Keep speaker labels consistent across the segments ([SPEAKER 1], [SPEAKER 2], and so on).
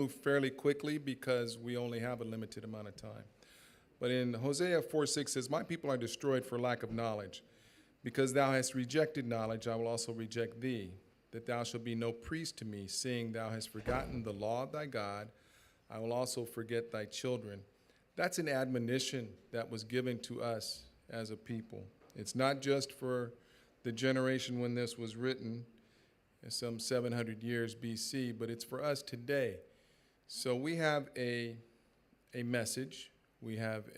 [SPEAKER 1] move fairly quickly because we only have a limited amount of time. But in Hosea 4:6 says, "My people are destroyed for lack of knowledge. Because thou hast rejected knowledge, I will also reject thee, that thou shalt be no priest to me, seeing thou hast forgotten the law of thy God. I will also forget thy children." That's an admonition that was given to us as a people. It's not just for the generation when this was written, some 700 years BC, but it's for us today. So we have a message. We have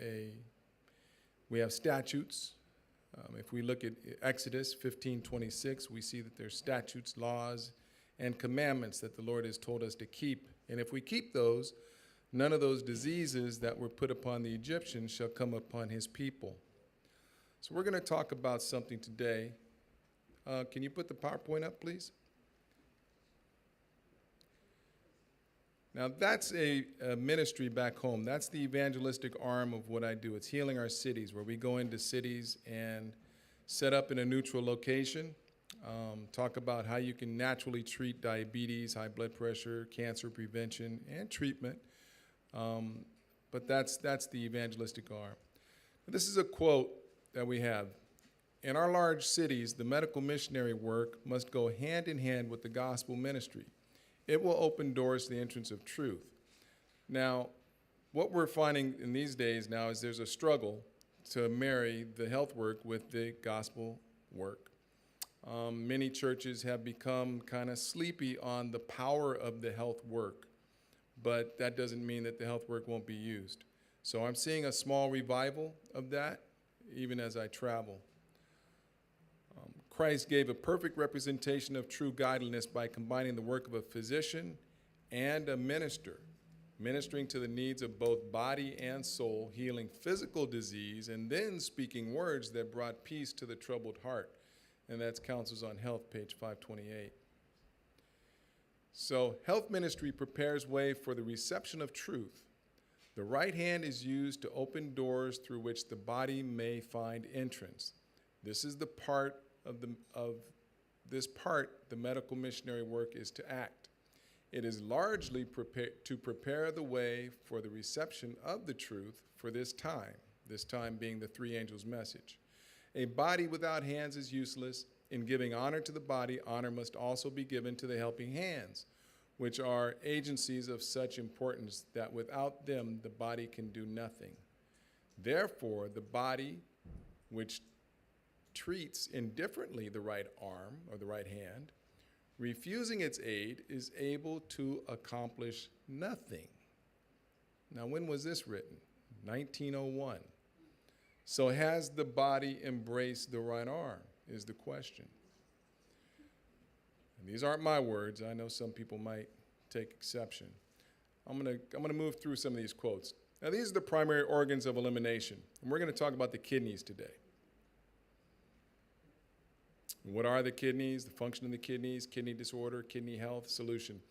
[SPEAKER 1] statutes. If we look at Exodus 15:26, we see that there's statutes, laws, and commandments that the Lord has told us to keep. And if we keep those, none of those diseases that were put upon the Egyptians shall come upon his people. So we're going to talk about something today. Can you put the PowerPoint up, please? Now, that's a ministry back home. That's the evangelistic arm of what I do. It's healing our cities, where we go into cities and set up in a neutral location, talk about how you can naturally treat diabetes, high blood pressure, cancer prevention, and treatment. But that's the evangelistic arm. This is a quote that we have. "In our large cities, the medical missionary work must go hand in hand with the gospel ministry. It will open doors to the entrance of truth." Now, what we're finding in these days now is there's a struggle to marry the health work with the gospel work. Many churches have become kind of sleepy on the power of the health work, but that doesn't mean that the health work won't be used. So I'm seeing a small revival of that, even as I travel. Christ gave a perfect representation of true godliness by combining the work of a physician and a minister, ministering to the needs of both body and soul, healing physical disease, and then speaking words that brought peace to the troubled heart. And that's Counsels on Health, page 528. So health ministry prepares way for the reception of truth. The right hand is used to open doors through which the body may find entrance. This is the part the medical missionary work is to act. It is largely to prepare the way for the reception of the truth for this time being the three angels' message. A body without hands is useless. In giving honor to the body, honor must also be given to the helping hands, which are agencies of such importance that without them the body can do nothing. Therefore, the body, which treats indifferently the right arm or the right hand, refusing its aid, is able to accomplish nothing. Now, when was this written? 1901. So has the body embraced the right arm, is the question. And these aren't my words. I know some people might take exception. I'm gonna move through some of these quotes. Now, these are the primary organs of elimination, and we're going to talk about the kidneys today. What are the kidneys, the function of the kidneys, kidney disorder, kidney health, solution?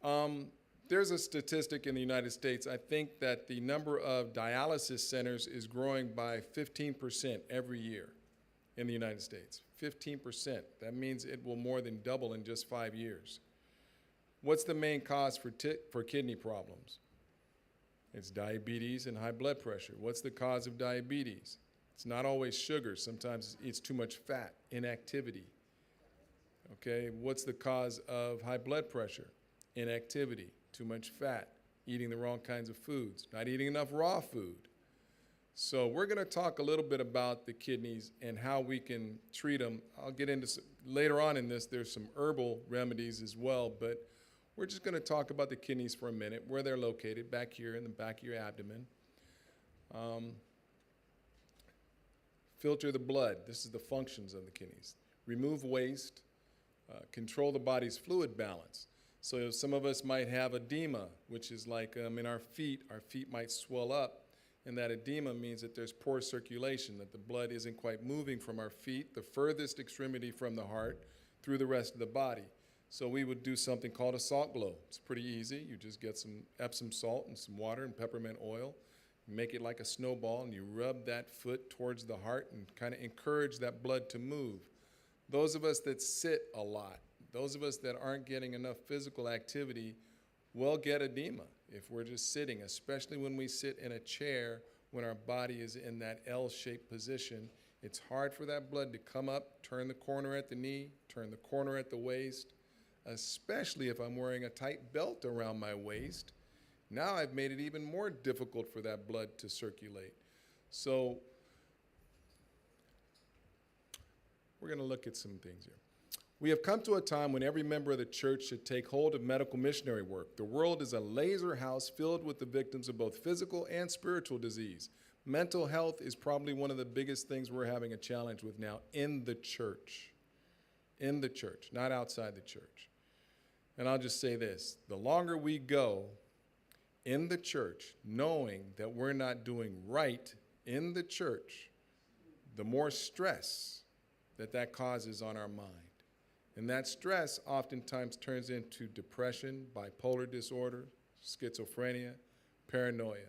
[SPEAKER 1] There's a statistic in the United States. I think that the number of dialysis centers is growing by 15% every year in the United States. 15%. That means it will more than double in just 5 years. What's the main cause for kidney problems? It's diabetes and high blood pressure. What's the cause of diabetes? It's not always sugar. Sometimes it's too much fat, inactivity. Okay, what's the cause of high blood pressure? Inactivity, too much fat, eating the wrong kinds of foods, not eating enough raw food. So we're going to talk a little bit about the kidneys and how we can treat them. I'll get into later on in this, there's some herbal remedies as well, but we're just going to talk about the kidneys for a minute, where they're located, back here in the back of your abdomen. Filter the blood. This is the functions of the kidneys. Remove waste. Control the body's fluid balance. So some of us might have edema, which is like in our feet might swell up, and that edema means that there's poor circulation, that the blood isn't quite moving from our feet, the furthest extremity from the heart, through the rest of the body. So we would do something called a salt glow. It's pretty easy. You just get some Epsom salt and some water and peppermint oil. Make it like a snowball, and you rub that foot towards the heart and kind of encourage that blood to move. Those of us that sit a lot, those of us that aren't getting enough physical activity, will get edema if we're just sitting, especially when we sit in a chair when our body is in that L-shaped position. It's hard for that blood to come up, turn the corner at the knee, turn the corner at the waist, especially if I'm wearing a tight belt around my waist. Now I've made it even more difficult for that blood to circulate. So we're going to look at some things here. We have come to a time when every member of the church should take hold of medical missionary work. The world is a laser house filled with the victims of both physical and spiritual disease. Mental health is probably one of the biggest things we're having a challenge with now in the church. In the church, not outside the church. And I'll just say this, the longer we go in the church, knowing that we're not doing right in the church, the more stress that causes on our mind. And that stress oftentimes turns into depression, bipolar disorder, schizophrenia, paranoia.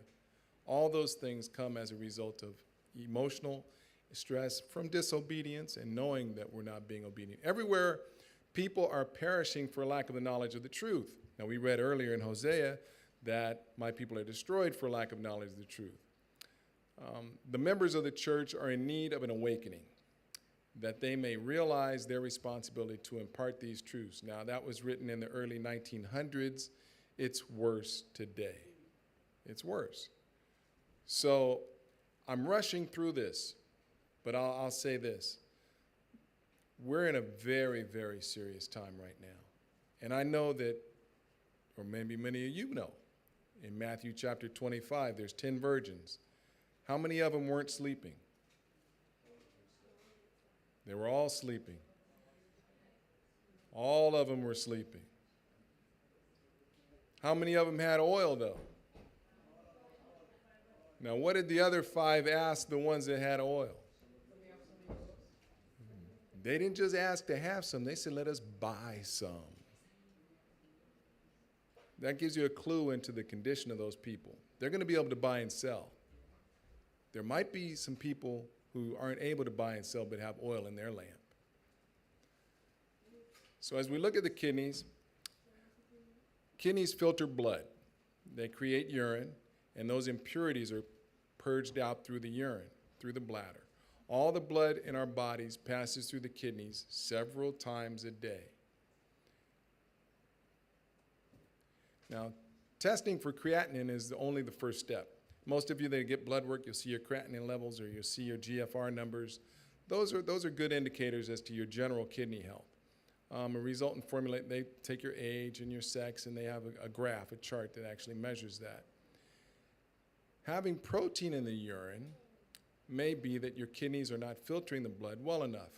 [SPEAKER 1] All those things come as a result of emotional stress from disobedience and knowing that we're not being obedient. Everywhere, people are perishing for lack of the knowledge of the truth. Now, we read earlier in Hosea that my people are destroyed for lack of knowledge of the truth. The members of the church are in need of an awakening, that they may realize their responsibility to impart these truths. Now, that was written in the early 1900s. It's worse today. It's worse. So I'm rushing through this, but I'll say this. We're in a very, very serious time right now. And I know that, or maybe many of you know, in Matthew chapter 25, there's 10 virgins. How many of them weren't sleeping? They were all sleeping. All of them were sleeping. How many of them had oil, though? Now, what did the other 5 ask the ones that had oil? They didn't just ask to have some. They said, let us buy some. That gives you a clue into the condition of those people. They're going to be able to buy and sell. There might be some people who aren't able to buy and sell but have oil in their lamp. So as we look at the kidneys filter blood. They create urine, and those impurities are purged out through the urine, through the bladder. All the blood in our bodies passes through the kidneys several times a day. Now, testing for creatinine is only the first step. Most of you that get blood work, you'll see your creatinine levels or you'll see your GFR numbers. Those are good indicators as to your general kidney health. A resultant formula, they take your age and your sex, and they have a graph, a chart that actually measures that. Having protein in the urine may be that your kidneys are not filtering the blood well enough.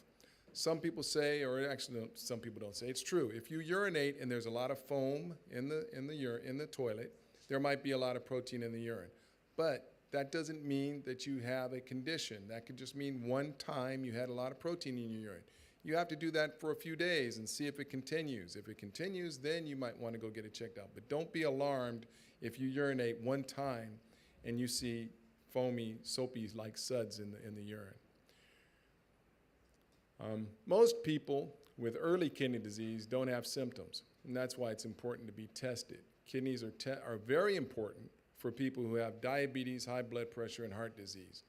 [SPEAKER 1] Some people say, or actually some people don't say, it's true. If you urinate and there's a lot of foam in the toilet, there might be a lot of protein in the urine. But that doesn't mean that you have a condition. That could just mean one time you had a lot of protein in your urine. You have to do that for a few days and see if it continues. If it continues, then you might want to go get it checked out. But don't be alarmed if you urinate one time and you see foamy, soapy like suds in the urine. Most people with early kidney disease don't have symptoms, and that's why it's important to be tested. Kidneys are very important for people who have diabetes, high blood pressure, and heart disease.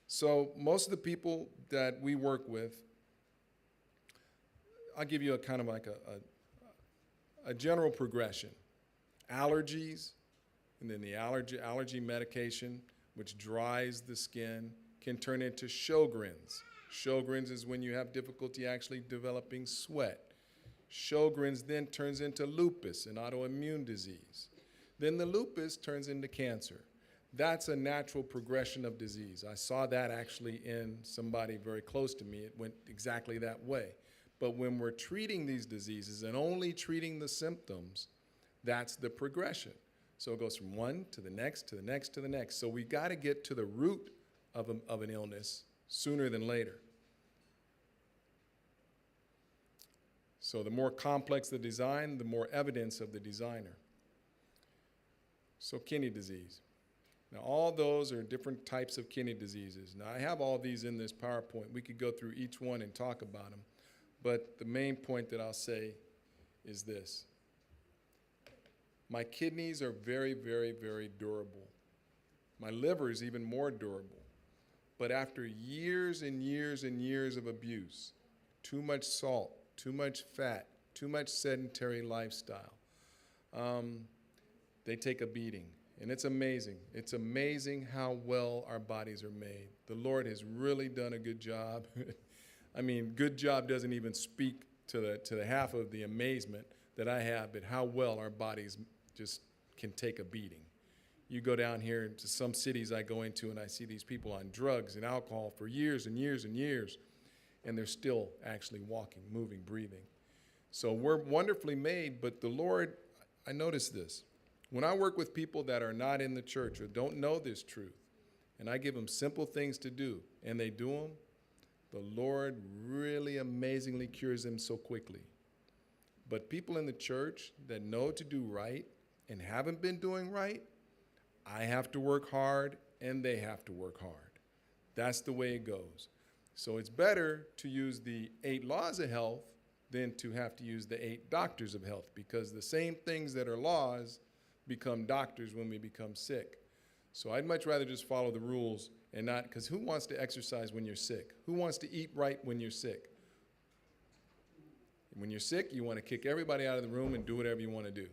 [SPEAKER 1] So most of the people that we work with, I'll give you a kind of like a general progression. Allergies, and then the allergy medication, which dries the skin, can turn into Sjogren's. Sjogren's is when you have difficulty actually developing sweat. Sjogren's then turns into lupus, an autoimmune disease. Then the lupus turns into cancer. That's a natural progression of disease. I saw that actually in somebody very close to me. It went exactly that way. But when we're treating these diseases and only treating the symptoms, that's the progression. So it goes from one to the next, to the next, to the next. So we got to get to the root of an illness sooner than later. So the more complex the design, the more evidence of the designer. So kidney disease. Now all those are different types of kidney diseases. Now I have all these in this PowerPoint. We could go through each one and talk about them. But the main point that I'll say is this. My kidneys are very, very, very durable. My liver is even more durable. But after years and years and years of abuse, too much salt, too much fat, too much sedentary lifestyle, they take a beating. And it's amazing. It's amazing how well our bodies are made. The Lord has really done a good job. I mean, good job doesn't even speak to the half of the amazement that I have at how well our bodies just can take a beating. You go down here to some cities I go into, and I see these people on drugs and alcohol for years and years and years, and they're still actually walking, moving, breathing. So we're wonderfully made, but the Lord, I notice this. When I work with people that are not in the church or don't know this truth, and I give them simple things to do, and they do them, the Lord really amazingly cures them so quickly. But people in the church that know to do right and haven't been doing right, I have to work hard, and they have to work hard. That's the way it goes. So it's better to use the 8 laws of health than to have to use the 8 doctors of health, because the same things that are laws become doctors when we become sick. So I'd much rather just follow the rules and not, because who wants to exercise when you're sick? Who wants to eat right when you're sick? When you're sick, you want to kick everybody out of the room and do whatever you want to do.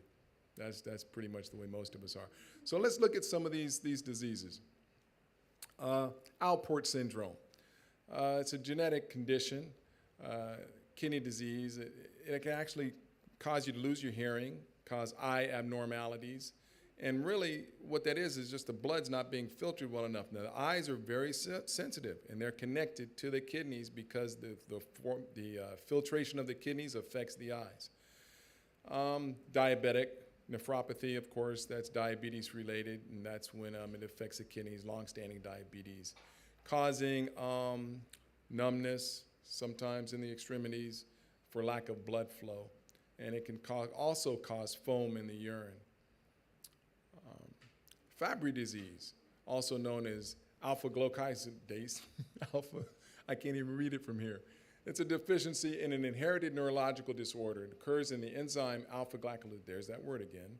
[SPEAKER 1] That's pretty much the way most of us are. So let's look at some of these diseases. Alport syndrome. It's a genetic condition, kidney disease. It can actually cause you to lose your hearing, cause eye abnormalities. And really, what that is just the blood's not being filtered well enough. Now, the eyes are very sensitive, and they're connected to the kidneys because the filtration of the kidneys affects the eyes. Diabetic nephropathy, of course, that's diabetes related, and that's when it affects the kidneys, long-standing diabetes, causing numbness sometimes in the extremities for lack of blood flow. And it can also cause foam in the urine. Fabry disease, also known as alpha-glucosidase, I can't even read it from here. It's a deficiency in an inherited neurological disorder. It occurs in the enzyme alpha-glucosidase. There's that word again.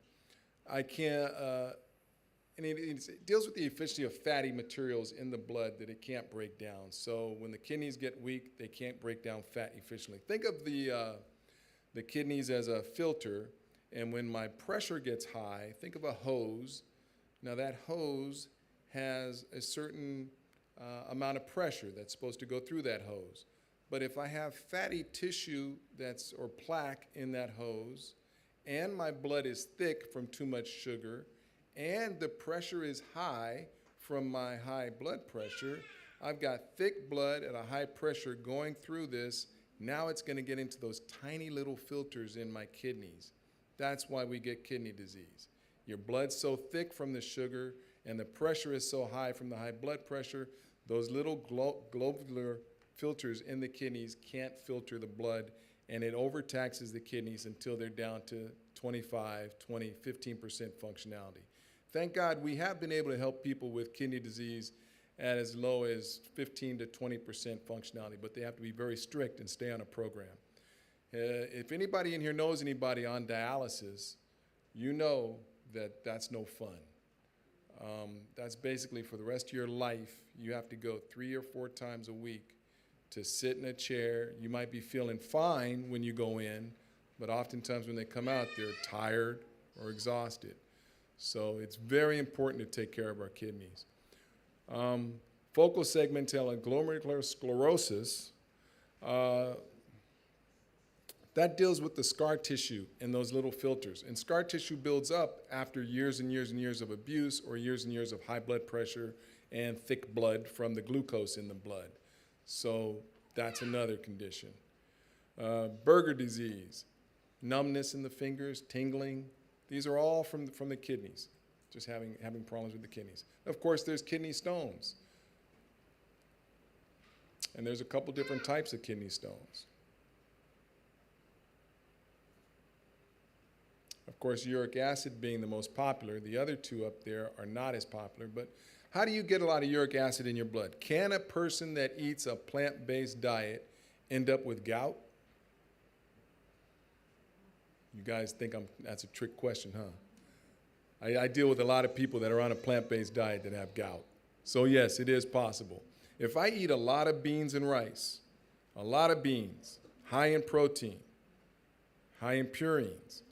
[SPEAKER 1] And it deals with the efficiency of fatty materials in the blood that it can't break down. So when the kidneys get weak, they can't break down fat efficiently. Think of the kidneys as a filter, and when my pressure gets high, think of a hose. Now that hose has a certain amount of pressure that's supposed to go through that hose. But if I have fatty tissue or plaque in that hose, and my blood is thick from too much sugar, and the pressure is high from my high blood pressure, I've got thick blood at a high pressure going through this. Now it's going to get into those tiny little filters in my kidneys. That's why we get kidney disease. Your blood's so thick from the sugar, and the pressure is so high from the high blood pressure, those little globular filters in the kidneys can't filter the blood, and it overtaxes the kidneys until they're down to 25, 20, 15% functionality. Thank God we have been able to help people with kidney disease at as low as 15 to 20% functionality, but they have to be very strict and stay on a program. If anybody in here knows anybody on dialysis, you know that that's no fun. That's basically for the rest of your life, you have to go 3 or 4 times a week to sit in a chair. You might be feeling fine when you go in, but oftentimes when they come out, they're tired or exhausted. So it's very important to take care of our kidneys. Focal segmental glomerular sclerosis, that deals with the scar tissue in those little filters. And scar tissue builds up after years and years and years of abuse or years and years of high blood pressure and thick blood from the glucose in the blood. So that's another condition. Berger disease, numbness in the fingers, tingling. These are all from the kidneys, just having problems with the kidneys. Of course, there's kidney stones. And there's a couple different types of kidney stones. Of course, uric acid being the most popular. The other two up there are not as popular. But how do you get a lot of uric acid in your blood? Can a person that eats a plant-based diet end up with gout? You guys think that's a trick question, huh? I deal with a lot of people that are on a plant-based diet that have gout. So yes, it is possible. If I eat a lot of beans and rice, a lot of beans, high in protein, high in purines,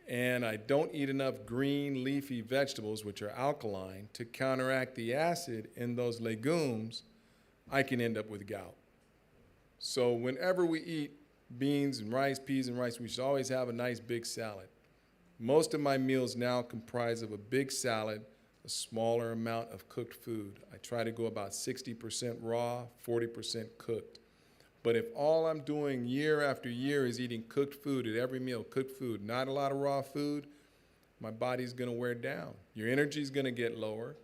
[SPEAKER 1] and I don't eat enough green leafy vegetables, which are alkaline, to counteract the acid in those legumes, I can end up with gout. So whenever we eat beans and rice, peas and rice, we should always have a nice big salad. Most of my meals now comprise of a big salad, a smaller amount of cooked food. I try to go about 60% raw, 40% cooked. But if all I'm doing year after year is eating cooked food at every meal, cooked food, not a lot of raw food, my body's going to wear down. Your energy's going to get lower.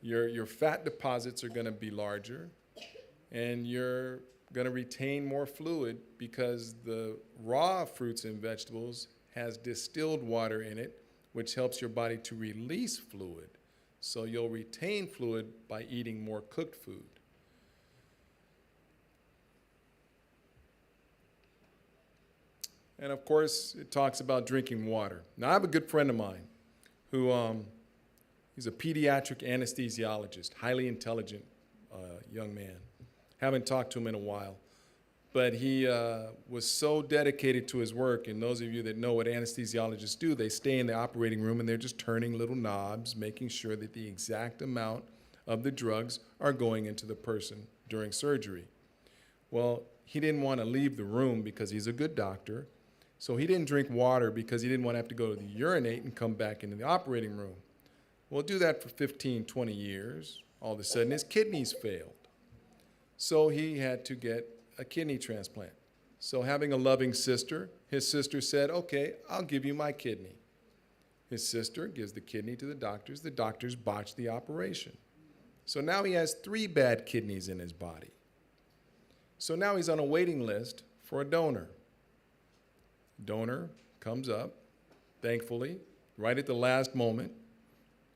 [SPEAKER 1] Your fat deposits are going to be larger. And you're going to retain more fluid because the raw fruits and vegetables has distilled water in it, which helps your body to release fluid. So you'll retain fluid by eating more cooked food. And of course, it talks about drinking water. Now, I have a good friend of mine who, he's a pediatric anesthesiologist, highly intelligent young man. Haven't talked to him in a while. But he was so dedicated to his work, and those of you that know what anesthesiologists do, they stay in the operating room and they're just turning little knobs, making sure that the exact amount of the drugs are going into the person during surgery. Well, he didn't want to leave the room because he's a good doctor, so he didn't drink water because he didn't want to have to go to the urinate and come back into the operating room. Well, do that for 15, 20 years. All of a sudden, his kidneys failed. So he had to get a kidney transplant. So having a loving sister, his sister said, okay, I'll give you my kidney. His sister gives the kidney to the doctors botch the operation. So now he has 3 bad kidneys in his body. So now he's on a waiting list for a donor. Donor comes up, thankfully, right at the last moment.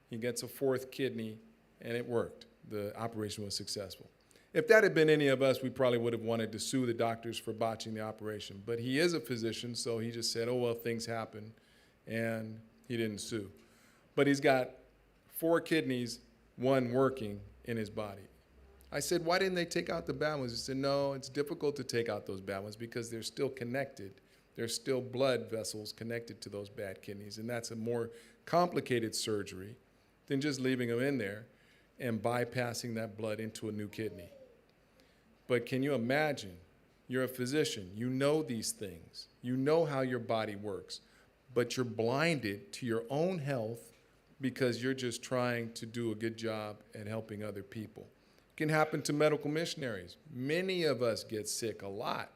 [SPEAKER 1] He gets a 4th kidney, and it worked. The operation was successful. If that had been any of us, we probably would have wanted to sue the doctors for botching the operation. But he is a physician, so he just said, oh, well, things happen, and he didn't sue. But he's got 4 kidneys, 1 working in his body. I said, why didn't they take out the bad ones? He said, no, it's difficult to take out those bad ones because they're still connected. There's still blood vessels connected to those bad kidneys, and that's a more complicated surgery than just leaving them in there and bypassing that blood into a new kidney. But can you imagine, you're a physician, you know these things, you know how your body works, but you're blinded to your own health because you're just trying to do a good job at helping other people. It can happen to medical missionaries. Many of us get sick a lot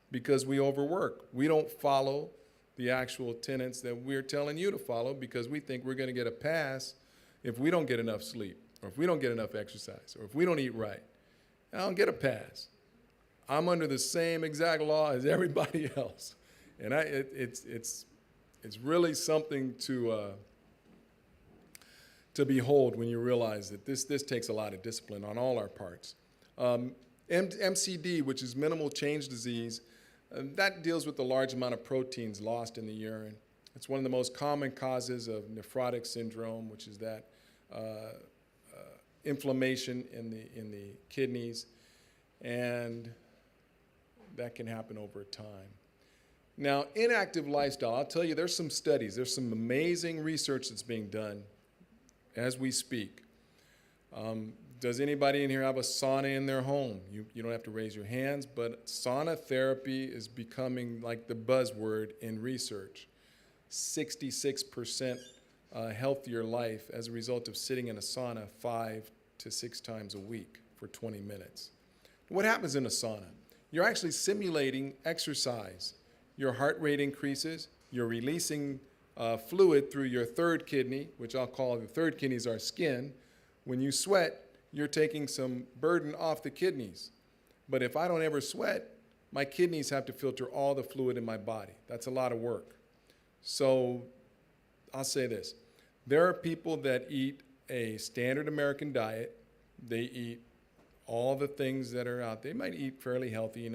[SPEAKER 1] because we overwork. We don't follow the actual tenets that we're telling you to follow because we think we're going to get a pass if we don't get enough sleep, or if we don't get enough exercise, or if we don't eat right. I don't get a pass. I'm under the same exact law as everybody else. And it's really something to behold when you realize that this takes a lot of discipline on all our parts. MCD, which is minimal change disease, that deals with the large amount of proteins lost in the urine. It's one of the most common causes of nephrotic syndrome, which is that inflammation in the kidneys, and that can happen over time. Now, inactive lifestyle, I'll tell you, there's some studies, there's some amazing research that's being done as we speak. Does anybody in here have a sauna in their home? You don't have to raise your hands, but sauna therapy is becoming like the buzzword in research. 66% healthier life as a result of sitting in a sauna 5 to 6 times a week for 20 minutes. What happens in a sauna? You're actually simulating exercise. Your heart rate increases, you're releasing fluid through your 3rd kidney, which I'll call the 3rd kidney is our skin. When you sweat, you're taking some burden off the kidneys. But if I don't ever sweat, my kidneys have to filter all the fluid in my body. That's a lot of work. So I'll say this. There are people that eat a standard American diet. They eat all the things that are out there. They might eat fairly healthy,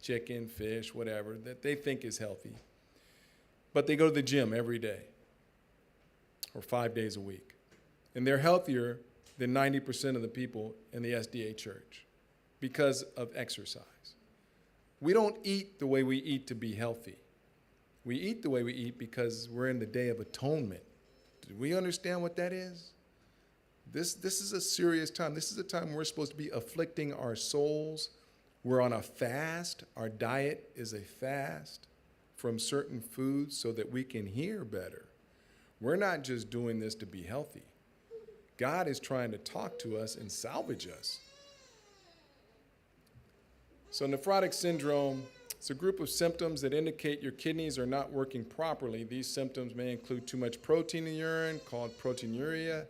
[SPEAKER 1] chicken, fish, whatever, that they think is healthy. But they go to the gym every day. or 5 days a week. And they're healthier than 90% of the people in the SDA church because of exercise. We don't eat the way we eat to be healthy. We eat the way we eat because we're in the Day of Atonement. Do we understand what that is? This is a serious time. This is a time we're supposed to be afflicting our souls. We're on a fast. Our diet is a fast from certain foods so that we can hear better. We're not just doing this to be healthy. God is trying to talk to us and salvage us. So nephrotic syndrome, it's a group of symptoms that indicate your kidneys are not working properly. These symptoms may include too much protein in urine, called proteinuria,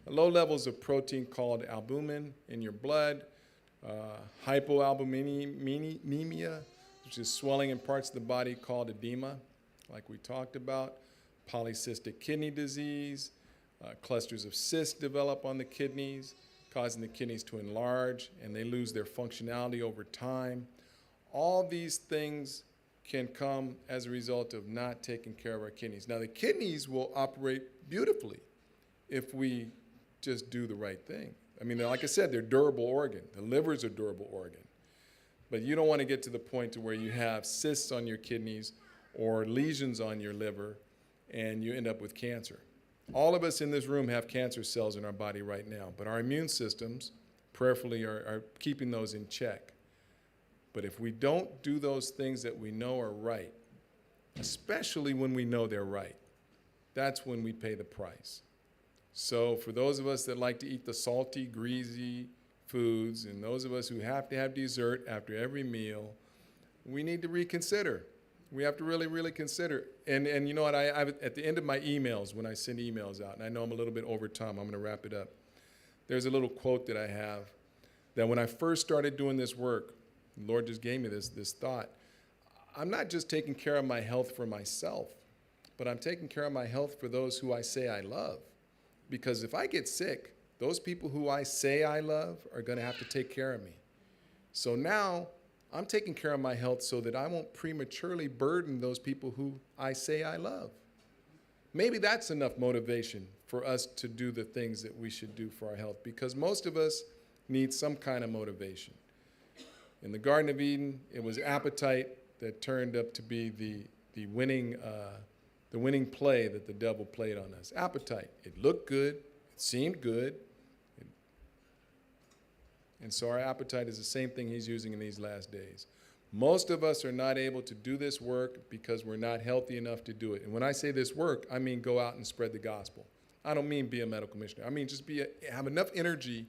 [SPEAKER 1] low levels of protein called albumin in your blood, hypoalbuminemia, which is swelling in parts of the body called edema, like we talked about, polycystic kidney disease, clusters of cysts develop on the kidneys, causing the kidneys to enlarge, and they lose their functionality over time. All these things can come as a result of not taking care of our kidneys. Now, the kidneys will operate beautifully if we just do the right thing. I mean, like I said, they're durable organ. The liver is a durable organ. But you don't want to get to the point to where you have cysts on your kidneys or lesions on your liver and you end up with cancer. All of us in this room have cancer cells in our body right now, but our immune systems, prayerfully, are keeping those in check. But if we don't do those things that we know are right, especially when we know they're right, that's when we pay the price. So for those of us that like to eat the salty, greasy foods, and those of us who have to have dessert after every meal, we need to reconsider. We have to really, really consider. And you know what, I've at the end of my emails, when I send emails out, and I know I'm a little bit over time, I'm going to wrap it up. There's a little quote that I have that when I first started doing this work, the Lord just gave me this thought. I'm not just taking care of my health for myself, but I'm taking care of my health for those who I say I love. Because if I get sick, those people who I say I love are going to have to take care of me. So now I'm taking care of my health so that I won't prematurely burden those people who I say I love. Maybe that's enough motivation for us to do the things that we should do for our health, because most of us need some kind of motivation. In the Garden of Eden, it was appetite that turned up to be the winning play that the devil played on us. Appetite. It looked good. It seemed good. And so our appetite is the same thing he's using in these last days. Most of us are not able to do this work because we're not healthy enough to do it. And when I say this work, I mean go out and spread the gospel. I don't mean be a medical missionary. I mean just have enough energy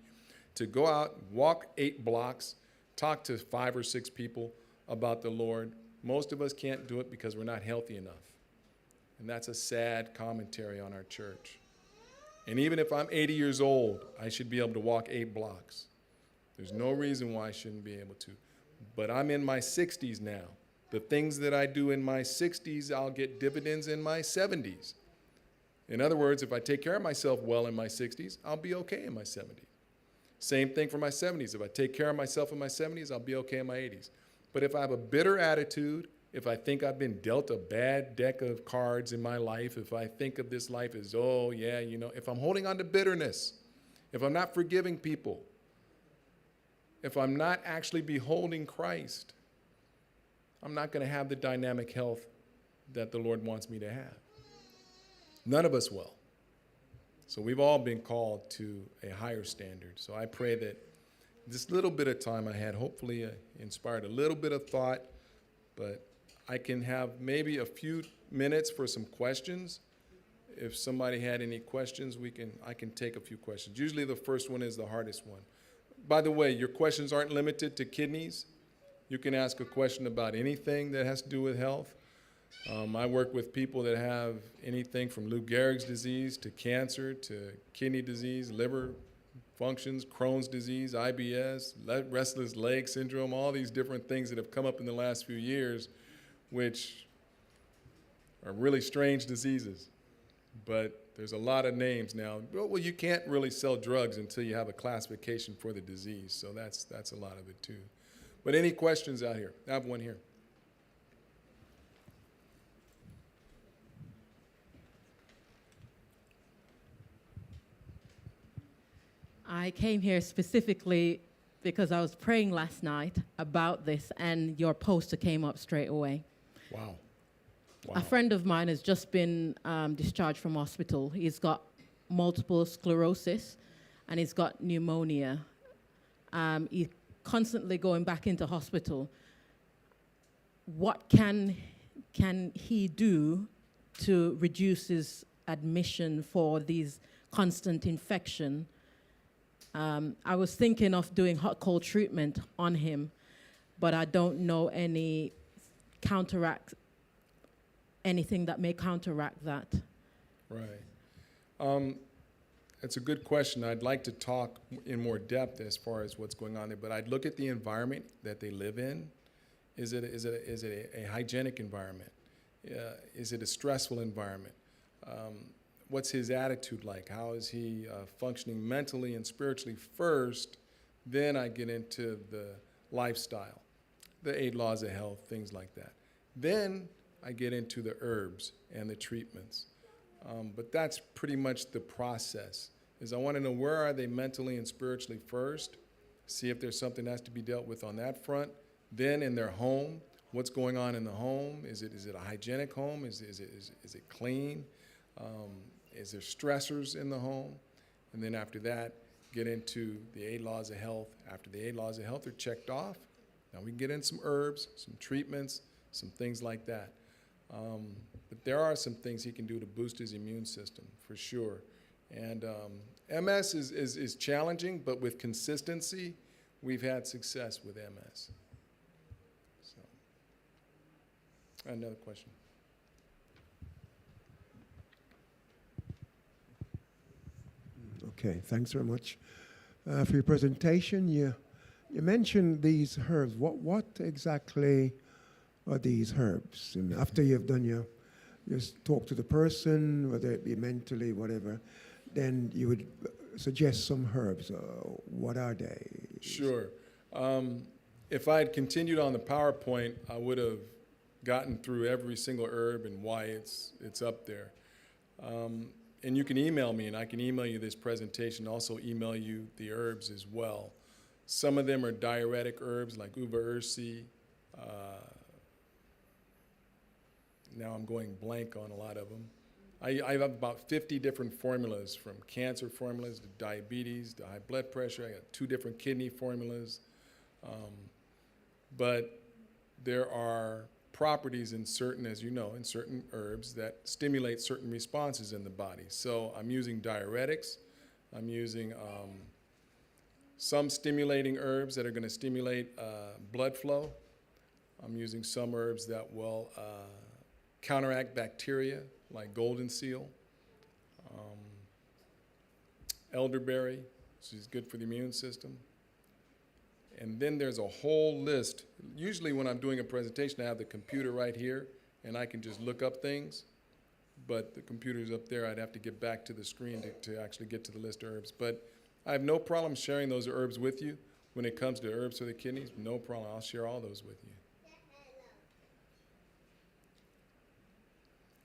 [SPEAKER 1] to go out, walk 8 blocks, talk to 5 or 6 people about the Lord. Most of us can't do it because we're not healthy enough. And that's a sad commentary on our church. And even if I'm 80 years old, I should be able to walk 8 blocks. There's no reason why I shouldn't be able to. But I'm in my 60s now. The things that I do in my 60s, I'll get dividends in my 70s. In other words, if I take care of myself well in my 60s, I'll be okay in my 70s. Same thing for my 70s. If I take care of myself in my 70s, I'll be okay in my 80s. But if I have a bitter attitude, if I think I've been dealt a bad deck of cards in my life, if I think of this life as, oh, yeah, you know, if I'm holding on to bitterness, if I'm not forgiving people, if I'm not actually beholding Christ, I'm not going to have the dynamic health that the Lord wants me to have. None of us will. So we've all been called to a higher standard. So I pray that this little bit of time I had hopefully inspired a little bit of thought, but I can have maybe a few minutes for some questions. If somebody had any questions, I can take a few questions. Usually the first one is the hardest one. By the way, your questions aren't limited to kidneys. You can ask a question about anything that has to do with health. I work with people that have anything from Lou Gehrig's disease to cancer to kidney disease, liver functions, Crohn's disease, IBS, restless leg syndrome, all these different things that have come up in the last few years, which are really strange diseases. But there's a lot of names now. Well, you can't really sell drugs until you have a classification for the disease, so that's a lot of it too. But any questions out here? I have one here.
[SPEAKER 2] I came here specifically because I was praying last night about this, and your poster came up straight away.
[SPEAKER 1] Wow.
[SPEAKER 2] A friend of mine has just been discharged from hospital. He's got multiple sclerosis, and he's got pneumonia. He's constantly going back into hospital. What can he do to reduce his admission for these constant infection? I was thinking of doing hot-cold treatment on him, but I don't know anything that may counteract that.
[SPEAKER 1] Right. It's a good question. I'd like to talk in more depth as far as what's going on there, but I'd look at the environment that they live in. Is it a hygienic environment? Is it a stressful environment? What's his attitude like? How is he functioning mentally and spiritually first? Then I get into the lifestyle, the 8 laws of health, things like that. Then I get into the herbs and the treatments. But that's pretty much the process, is I want to know where are they mentally and spiritually first, see if there's something that has to be dealt with on that front. Then in their home, what's going on in the home? Is it a hygienic home? Is it clean? Is there stressors in the home? And then after that, get into the 8 laws of health. After the 8 laws of health are checked off, now we can get in some herbs, some treatments, some things like that. But there are some things he can do to boost his immune system, for sure. And MS is challenging, but with consistency, we've had success with MS. So, another question.
[SPEAKER 3] Okay, thanks very much for your presentation. You mentioned these herbs. What exactly are these herbs? And after you've done your talk to the person, whether it be mentally, whatever, then you would suggest some herbs. What are they?
[SPEAKER 1] Sure. If I had continued on the PowerPoint, I would have gotten through every single herb and why it's up there. And you can email me, and I can email you this presentation, also email you the herbs as well. Some of them are diuretic herbs like uva ursi. Now I'm going blank on a lot of them. I have about 50 different formulas, from cancer formulas to diabetes to high blood pressure. I got 2 different kidney formulas. But there are properties in certain, as you know, in certain herbs that stimulate certain responses in the body. So I'm using diuretics. I'm using some stimulating herbs that are going to stimulate blood flow. I'm using some herbs that will counteract bacteria, like golden seal, elderberry, which is good for the immune system. And then there's a whole list. Usually when I'm doing a presentation, I have the computer right here, and I can just look up things. But the computer's up there. I'd have to get back to the screen to actually get to the list of herbs. But I have no problem sharing those herbs with you. When it comes to herbs for the kidneys, no problem. I'll share all those with you.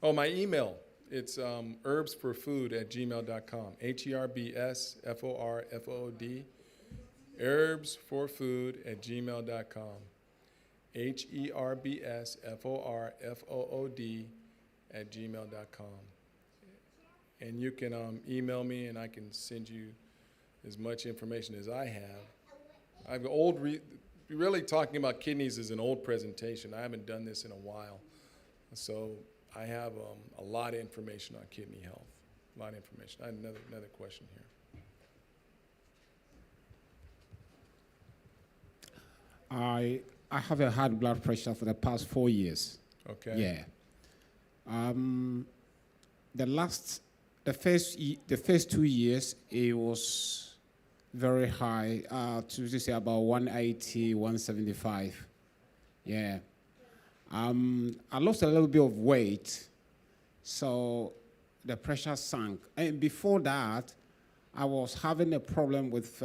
[SPEAKER 1] Oh, my email. It's herbsforfood@gmail.com. herbsforfood. herbsforfood@gmail.com. herbsforfood@gmail.com. And you can email me, and I can send you as much information as I have. I've really talking about kidneys is an old presentation. I haven't done this in a while. So I have a lot of information on kidney health, a lot of information. I have another question here.
[SPEAKER 4] I have a high blood pressure for the past 4 years.
[SPEAKER 1] Okay.
[SPEAKER 4] Yeah. The first 2 years, it was very high, to say about 180, 175. Yeah. I lost a little bit of weight, so the pressure sank. And before that, I was having a problem with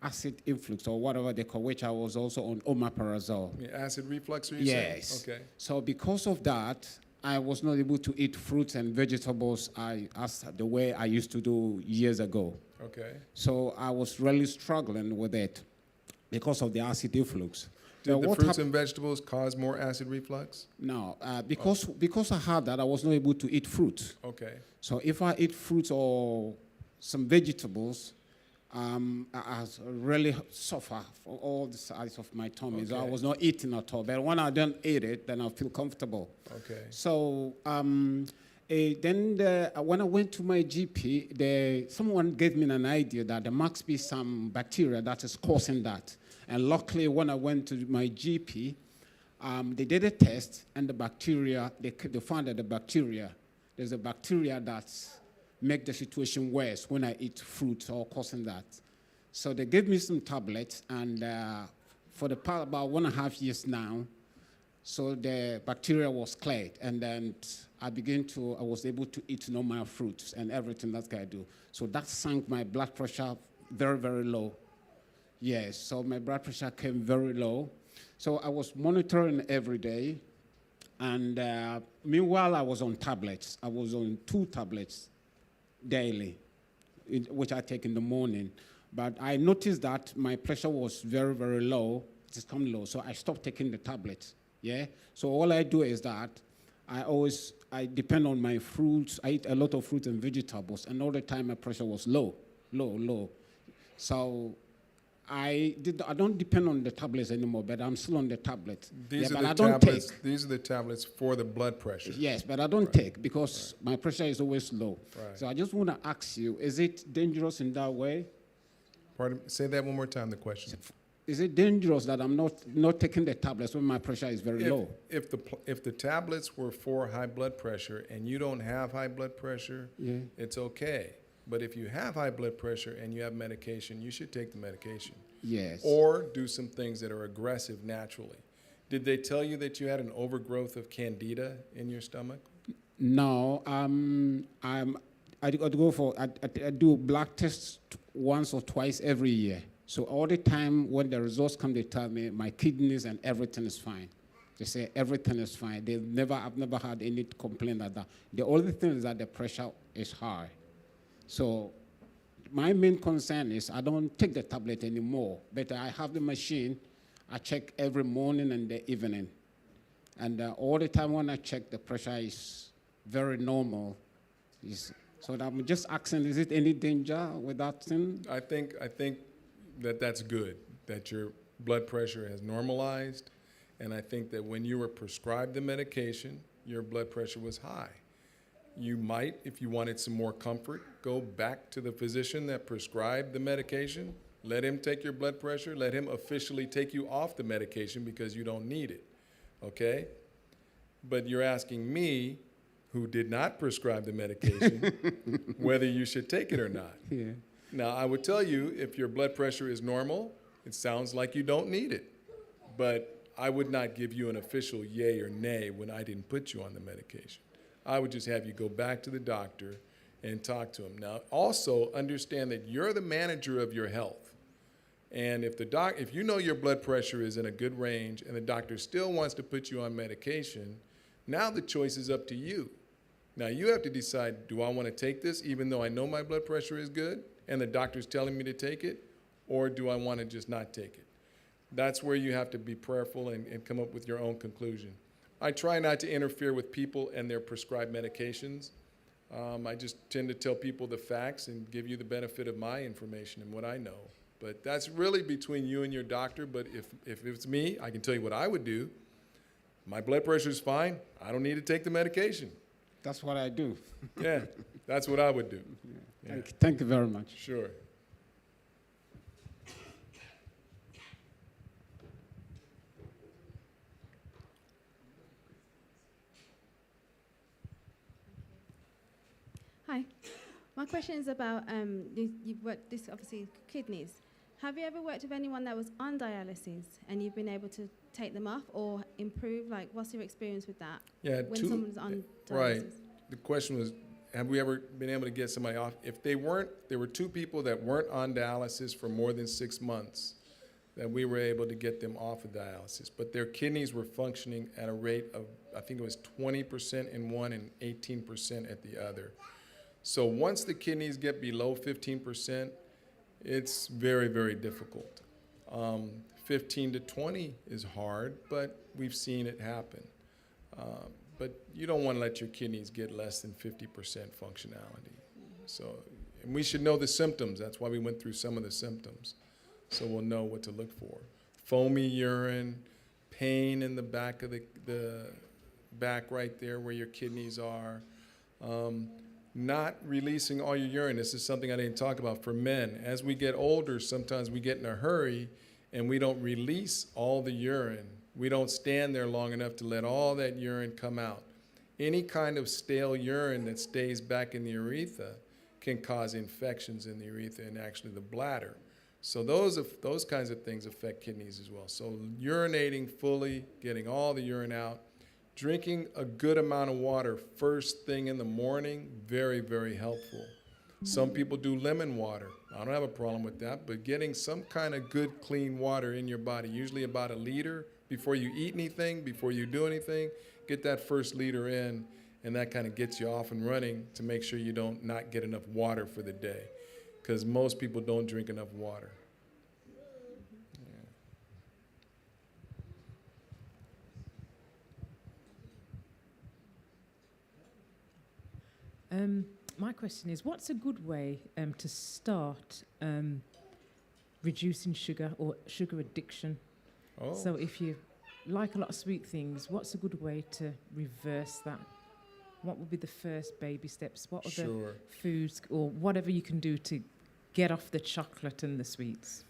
[SPEAKER 4] acid influx, or whatever they call, which I was also on omeprazole.
[SPEAKER 1] Acid reflux, are you
[SPEAKER 4] yes.
[SPEAKER 1] saying? Okay.
[SPEAKER 4] So because of that, I was not able to eat fruits and vegetables as the way I used to do years ago.
[SPEAKER 1] Okay.
[SPEAKER 4] So I was really struggling with it because of the acid reflux.
[SPEAKER 1] Did
[SPEAKER 4] Now,
[SPEAKER 1] the
[SPEAKER 4] what
[SPEAKER 1] fruits and vegetables cause more acid reflux?
[SPEAKER 4] No, because I had that, I was not able to eat fruit.
[SPEAKER 1] Okay.
[SPEAKER 4] So if I eat fruits or some vegetables, I really suffer for all the sides of my tummy. So I
[SPEAKER 1] Okay.
[SPEAKER 4] was not eating at all. But when I don't eat it, then I feel comfortable.
[SPEAKER 1] Okay.
[SPEAKER 4] So when I went to my GP, someone gave me an idea that there must be some bacteria that is causing that. And luckily, when I went to my GP, they did a test, and the bacteria, they found that there's a bacteria that's make the situation worse when I eat fruit or causing that. So they gave me some tablets, and for the past about 1.5 years now, so the bacteria was cleared, and then I was able to eat normal fruits and everything that I do. So that sank my blood pressure very, very low. Yes, so my blood pressure came very low. So I was monitoring every day, and meanwhile I was on tablets. I was on 2 tablets daily, which I take in the morning. But I noticed that my pressure was very, very low. It's come low, so I stopped taking the tablets. Yeah. So all I do is that I depend on my fruits. I eat a lot of fruits and vegetables, and all the time my pressure was low. So I don't depend on the tablets anymore, but I'm still on the tablet.
[SPEAKER 1] These
[SPEAKER 4] Yeah,
[SPEAKER 1] are
[SPEAKER 4] but
[SPEAKER 1] the
[SPEAKER 4] I don't
[SPEAKER 1] tablets.
[SPEAKER 4] take.
[SPEAKER 1] These are the tablets for the blood pressure.
[SPEAKER 4] Yes, but I don't take because my pressure is always low.
[SPEAKER 1] Right.
[SPEAKER 4] So I just want to ask you, is it dangerous in that way?
[SPEAKER 1] Pardon? Say that one more time. The question.
[SPEAKER 4] Is it dangerous that I'm not taking the tablets when my pressure is very low?
[SPEAKER 1] If the tablets were for high blood pressure and you don't have high blood pressure,
[SPEAKER 4] Yeah.
[SPEAKER 1] it's okay. But if you have high blood pressure and you have medication, you should take the medication.
[SPEAKER 4] Yes.
[SPEAKER 1] Or do some things that are aggressive naturally. Did they tell you that you had an overgrowth of candida in your stomach?
[SPEAKER 4] No, I do blood tests once or twice every year. So all the time when the results come, they tell me my kidneys and everything is fine. They say everything is fine. I've never had any complaint like that. The only thing is that the pressure is high. So my main concern is I don't take the tablet anymore, but I have the machine. I check every morning and the evening. And all the time when I check, the pressure is very normal. So I'm just asking, is it any danger with that thing?
[SPEAKER 1] I think that's good, that your blood pressure has normalized. And I think that when you were prescribed the medication, your blood pressure was high. You might, if you wanted some more comfort, go back to the physician that prescribed the medication. Let him take your blood pressure. Let him officially take you off the medication because you don't need it, okay? But you're asking me, who did not prescribe the medication, whether you should take it or not.
[SPEAKER 4] Yeah.
[SPEAKER 1] Now, I would tell you, if your blood pressure is normal, it sounds like you don't need it. But I would not give you an official yay or nay when I didn't put you on the medication. I would just have you go back to the doctor and talk to him. Now, also understand that you're the manager of your health. And if you know your blood pressure is in a good range and the doctor still wants to put you on medication, now the choice is up to you. Now, you have to decide, do I want to take this even though I know my blood pressure is good and the doctor's telling me to take it, or do I want to just not take it? That's where you have to be prayerful and come up with your own conclusion. I try not to interfere with people and their prescribed medications. I just tend to tell people the facts and give you the benefit of my information and what I know. But that's really between you and your doctor. But if it's me, I can tell you what I would do. My blood pressure is fine. I don't need to take the medication.
[SPEAKER 4] That's what I do.
[SPEAKER 1] Yeah, that's what I would do. Yeah.
[SPEAKER 4] Thank you very much.
[SPEAKER 1] Sure.
[SPEAKER 5] Hi. My question is about, you've worked this, obviously, kidneys. Have you ever worked with anyone that was on dialysis and you've been able to take them off or improve? Like, what's your experience with that?
[SPEAKER 1] Yeah,
[SPEAKER 5] when someone's on dialysis?
[SPEAKER 1] Right. The question was, have we ever been able to get somebody off? If they weren't, there were 2 people that weren't on dialysis for more than 6 months that we were able to get them off of dialysis. But their kidneys were functioning at a rate of I think it was 20% in one and 18% at the other. So once the kidneys get below 15%, it's very, very difficult. 15 to 20 is hard, but we've seen it happen. But you don't want to let your kidneys get less than 50% functionality. So, and we should know the symptoms. That's why we went through some of the symptoms. So we'll know what to look for. Foamy urine, pain in the back of the back right there where your kidneys are. Not releasing all your urine. This is something I didn't talk about for men. As we get older, sometimes we get in a hurry and we don't release all the urine. We don't stand there long enough to let all that urine come out. Any kind of stale urine that stays back in the urethra can cause infections in the urethra and actually the bladder. So those kinds of things affect kidneys as well. So urinating fully, getting all the urine out, drinking a good amount of water first thing in the morning, very, very helpful. Some people do lemon water. I don't have a problem with that, but getting some kind of good, clean water in your body, usually about 1 liter before you eat anything, before you do anything, get that first liter in, and that kind of gets you off and running to make sure you don't not get enough water for the day, because most people don't drink enough water.
[SPEAKER 6] My question is, what's a good way to start reducing sugar or sugar addiction?
[SPEAKER 1] Oh.
[SPEAKER 6] So if you like a lot of sweet things, what's a good way to reverse that? What would be the first baby steps? What are the foods or whatever you can do to get off the chocolate and the sweets?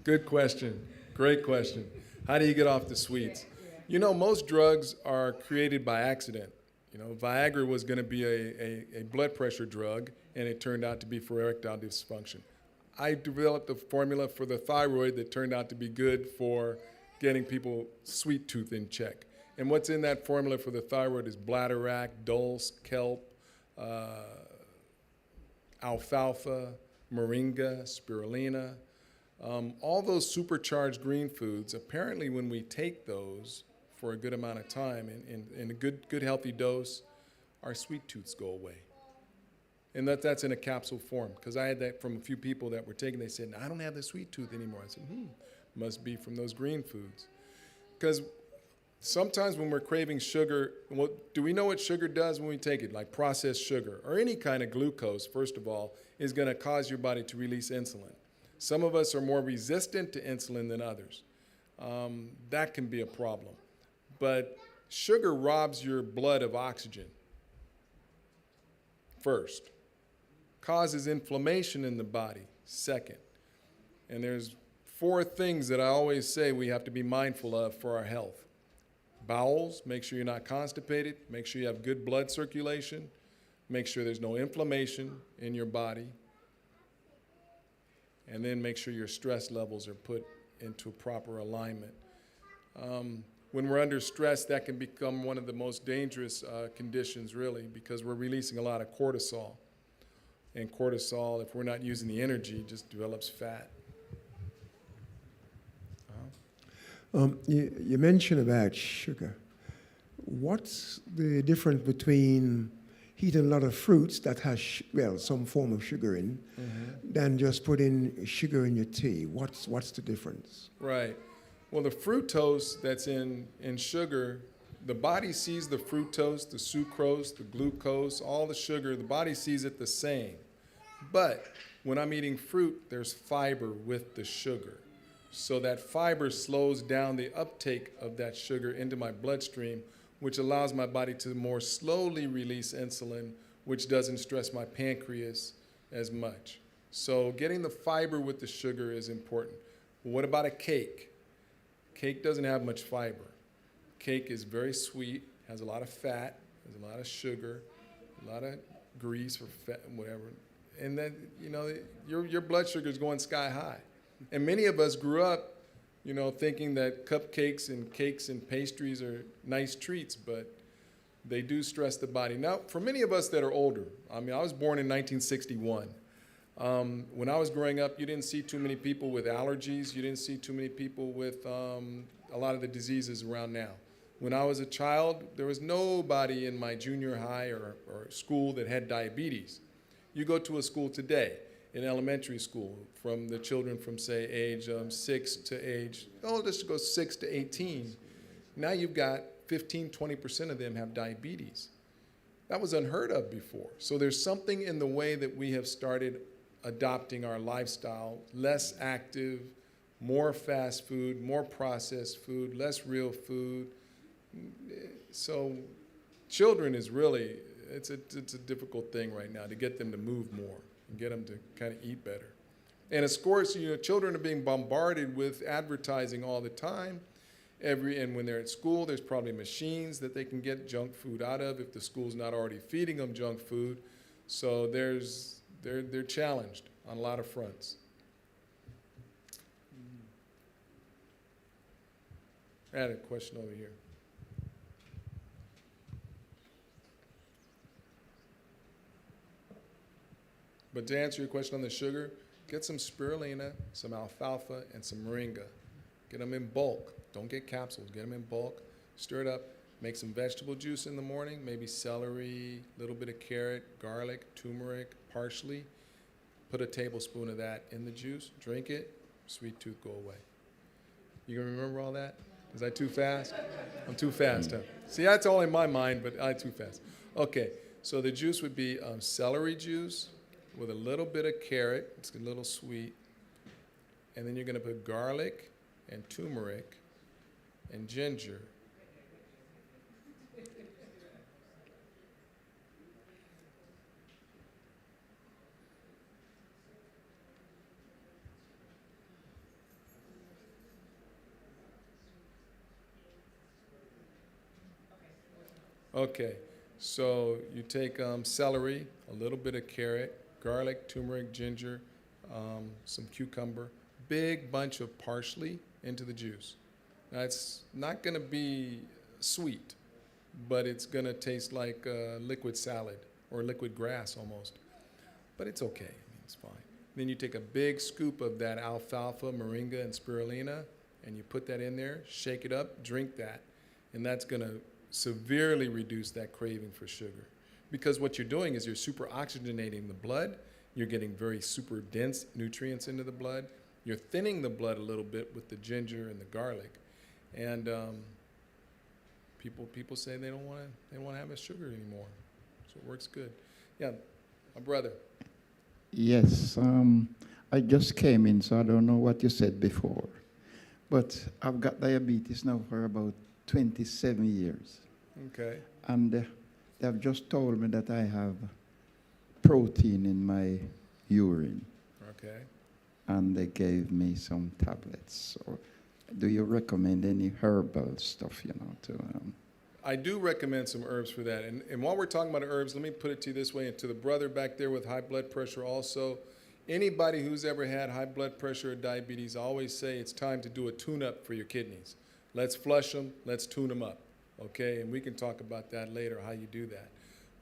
[SPEAKER 1] Good question. Great question. How do you get off the sweets? You know, most drugs are created by accident. You know, Viagra was going to be a blood pressure drug, and it turned out to be for erectile dysfunction. I developed a formula for the thyroid that turned out to be good for getting people sweet tooth in check. And what's in that formula for the thyroid is bladderwrack, dulse, kelp, alfalfa, moringa, spirulina. All those supercharged green foods, apparently when we take those for a good amount of time in a good healthy dose, our sweet tooths go away. And that's in a capsule form, because I had that from a few people that were taking. They said, I don't have the sweet tooth anymore. I said, must be from those green foods. Because sometimes when we're craving sugar, do we know what sugar does when we take it? Like processed sugar or any kind of glucose, first of all, is going to cause your body to release insulin. Some of us are more resistant to insulin than others. That can be a problem. But sugar robs your blood of oxygen first, causes inflammation in the body second. And there's 4 things that I always say we have to be mindful of for our health. Bowels, make sure you're not constipated, make sure you have good blood circulation, make sure there's no inflammation in your body, and then make sure your stress levels are put into proper alignment. When we're under stress, that can become one of the most dangerous conditions, really, because we're releasing a lot of cortisol. And cortisol, if we're not using the energy, just develops fat.
[SPEAKER 3] You mentioned about sugar. What's the difference between eating a lot of fruits that has, some form of sugar in, than just putting sugar in your tea? What's the difference?
[SPEAKER 1] Right. Well, the fructose that's in sugar, the body sees the fructose, the sucrose, the glucose, all the sugar, the body sees it the same. But when I'm eating fruit, there's fiber with the sugar. So that fiber slows down the uptake of that sugar into my bloodstream, which allows my body to more slowly release insulin, which doesn't stress my pancreas as much. So getting the fiber with the sugar is important. Well, what about a cake? Cake doesn't have much fiber. Cake is very sweet, has a lot of fat, has a lot of sugar, a lot of grease or fat, whatever. And then, your blood sugar is going sky high. And many of us grew up, thinking that cupcakes and cakes and pastries are nice treats, but they do stress the body. Now, for many of us that are older, I was born in 1961. When I was growing up, you didn't see too many people with allergies. You didn't see too many people with a lot of the diseases around now. When I was a child, there was nobody in my junior high or school that had diabetes. You go to a school today, in elementary school, from the children from, say, age 6 to age, let's go 6 to 18. Now you've got 15, 20% of them have diabetes. That was unheard of before. So there's something in the way that we have started adopting our lifestyle, less active, more fast food, more processed food, less real food. So children is really, it's a difficult thing right now to get them to move more and get them to kind of eat better. And of course, children are being bombarded with advertising all the time. And when they're at school, there's probably machines that they can get junk food out of if the school's not already feeding them junk food. So they're challenged on a lot of fronts. I had a question over here. But to answer your question on the sugar, get some spirulina, some alfalfa, and some moringa. Get them in bulk. Don't get capsules. Get them in bulk. Stir it up. Make some vegetable juice in the morning, maybe celery, a little bit of carrot, garlic, turmeric, parsley. Put a tablespoon of that in the juice. Drink it. Sweet tooth go away. You can remember all that? Is I too fast? I'm too fast, huh? See, that's all in my mind, but I'm too fast. Okay, so the juice would be celery juice with a little bit of carrot. It's a little sweet. And then you're going to put garlic and turmeric and ginger. Okay, so you take celery, a little bit of carrot, garlic, turmeric, ginger, some cucumber, big bunch of parsley into the juice. Now it's not going to be sweet, but it's going to taste like liquid salad or liquid grass almost. But it's okay. I mean, it's fine. Then you take a big scoop of that alfalfa, moringa, and spirulina, and you put that in there, shake it up, drink that, and that's going to severely reduce that craving for sugar. Because what you're doing is you're super oxygenating the blood, you're getting very super dense nutrients into the blood, you're thinning the blood a little bit with the ginger and the garlic, and people say they don't want to have a sugar anymore, so it works good. Yeah, my brother.
[SPEAKER 7] Yes, I just came in, so I don't know what you said before, but I've got diabetes now for about 27 years.
[SPEAKER 1] Okay.
[SPEAKER 7] And they've just told me that I have protein in my urine.
[SPEAKER 1] Okay.
[SPEAKER 7] And they gave me some tablets. So do you recommend any herbal stuff, to...
[SPEAKER 1] I do recommend some herbs for that. And while we're talking about herbs, let me put it to you this way, and to the brother back there with high blood pressure also, anybody who's ever had high blood pressure or diabetes, I always say it's time to do a tune-up for your kidneys. Let's flush them, let's tune them up, okay? And we can talk about that later, how you do that.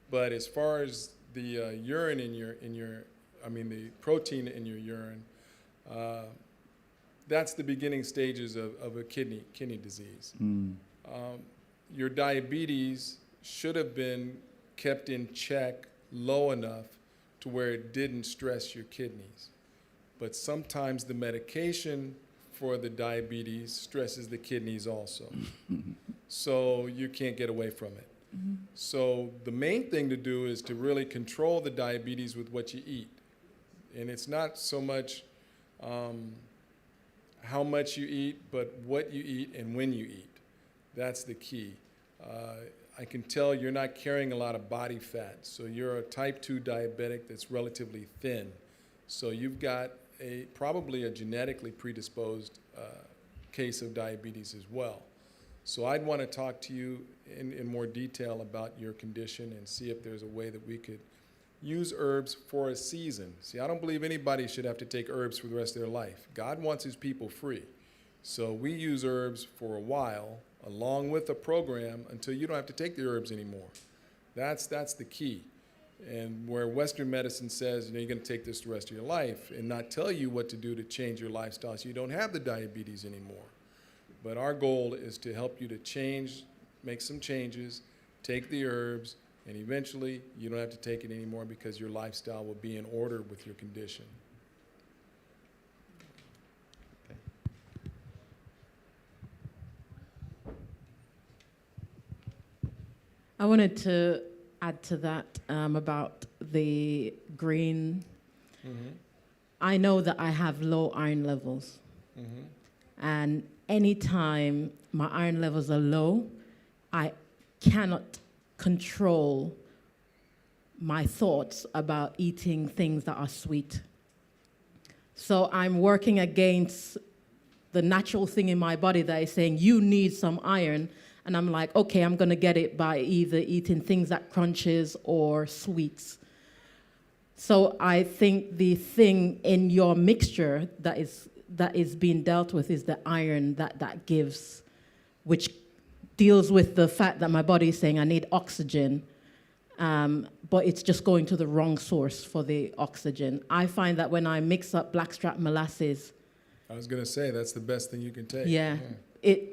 [SPEAKER 1] But as far as the urine the protein in your urine, that's the beginning stages of a kidney disease. Your diabetes should have been kept in check low enough to where it didn't stress your kidneys. But sometimes the medication for the diabetes stresses the kidneys also. So you can't get away from it. So the main thing to do is to really control the diabetes with what you eat. And it's not so much how much you eat, but what you eat and when you eat. That's the key. I can tell you're not carrying a lot of body fat. So you're a type 2 diabetic that's relatively thin. So you've got probably a genetically predisposed case of diabetes as well. So I'd want to talk to you in more detail about your condition and see if there's a way that we could use herbs for a season. See, I don't believe anybody should have to take herbs for the rest of their life. God wants his people free. So we use herbs for a while, along with a program, until you don't have to take the herbs anymore. That's the key. And where Western medicine says, you're going to take this the rest of your life and not tell you what to do to change your lifestyle so you don't have the diabetes anymore. But our goal is to help you to change make some changes, take the herbs, and eventually you don't have to take it anymore because your lifestyle will be in order with your condition.
[SPEAKER 2] I wanted to add to that about the green.
[SPEAKER 1] Mm-hmm.
[SPEAKER 2] I know that I have low iron levels.
[SPEAKER 1] Mm-hmm.
[SPEAKER 2] And anytime my iron levels are low, I cannot control my thoughts about eating things that are sweet. So I'm working against the natural thing in my body that is saying, you need some iron. And I'm like, okay, I'm going to get it by either eating things that crunches or sweets. So I think the thing in your mixture that is being dealt with is the iron that gives, which deals with the fact that my body is saying I need oxygen, but it's just going to the wrong source for the oxygen. I find that when I mix up blackstrap molasses,
[SPEAKER 1] I was going to say, that's the best thing you can take.
[SPEAKER 2] yeah.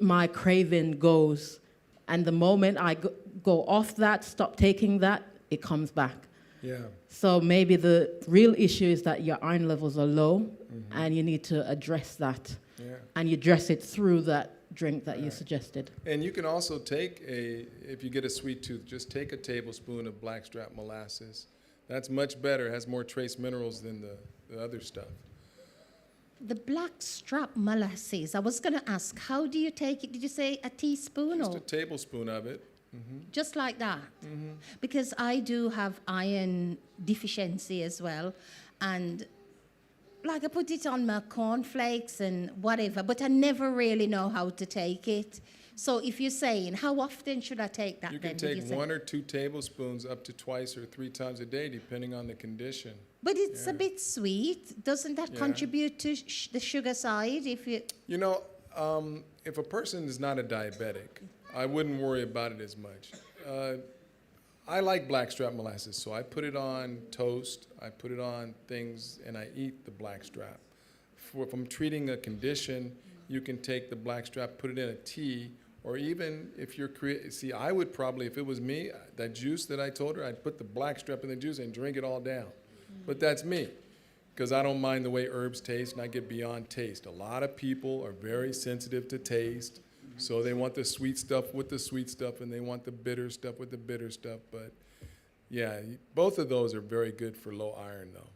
[SPEAKER 2] My craving goes, and the moment I go off that, stop taking that, it comes back.
[SPEAKER 1] Yeah.
[SPEAKER 2] So maybe the real issue is that your iron levels are low, and you need to address that.
[SPEAKER 1] Yeah.
[SPEAKER 2] And you address it through that drink that you
[SPEAKER 1] Right.
[SPEAKER 2] suggested.
[SPEAKER 1] And you can also take if you get a sweet tooth, just take a tablespoon of blackstrap molasses. That's much better, has more trace minerals than the other stuff.
[SPEAKER 8] The blackstrap molasses, I was going to ask, how do you take it? Did you say a teaspoon
[SPEAKER 1] Just
[SPEAKER 8] or
[SPEAKER 1] a tablespoon of it.
[SPEAKER 8] just like that? Because I do have iron deficiency as well. And like I put it on my cornflakes and whatever, but I never really know how to take it. So if you're saying, how often should I take that
[SPEAKER 1] You
[SPEAKER 8] then?
[SPEAKER 1] can
[SPEAKER 8] did you
[SPEAKER 1] take
[SPEAKER 8] say?
[SPEAKER 1] 1 or 2 tablespoons up to twice or 3 times a day, depending on the condition.
[SPEAKER 8] But it's
[SPEAKER 1] Yeah.
[SPEAKER 8] a bit sweet. Doesn't that
[SPEAKER 1] Yeah.
[SPEAKER 8] contribute to the sugar side? If you
[SPEAKER 1] You know, if a person is not a diabetic, I wouldn't worry about it as much. I like blackstrap molasses, so I put it on toast, I put it on things, and I eat the blackstrap. If I'm treating a condition, you can take the blackstrap, put it in a tea, or even if you're see, I would probably, if it was me, that juice that I told her, I'd put the blackstrap in the juice and drink it all down. But that's me, because I don't mind the way herbs taste, and I get beyond taste. A lot of people are very sensitive to taste, so they want the sweet stuff with the sweet stuff, and they want the bitter stuff with the bitter stuff. But yeah, both of those are very good for low iron, though.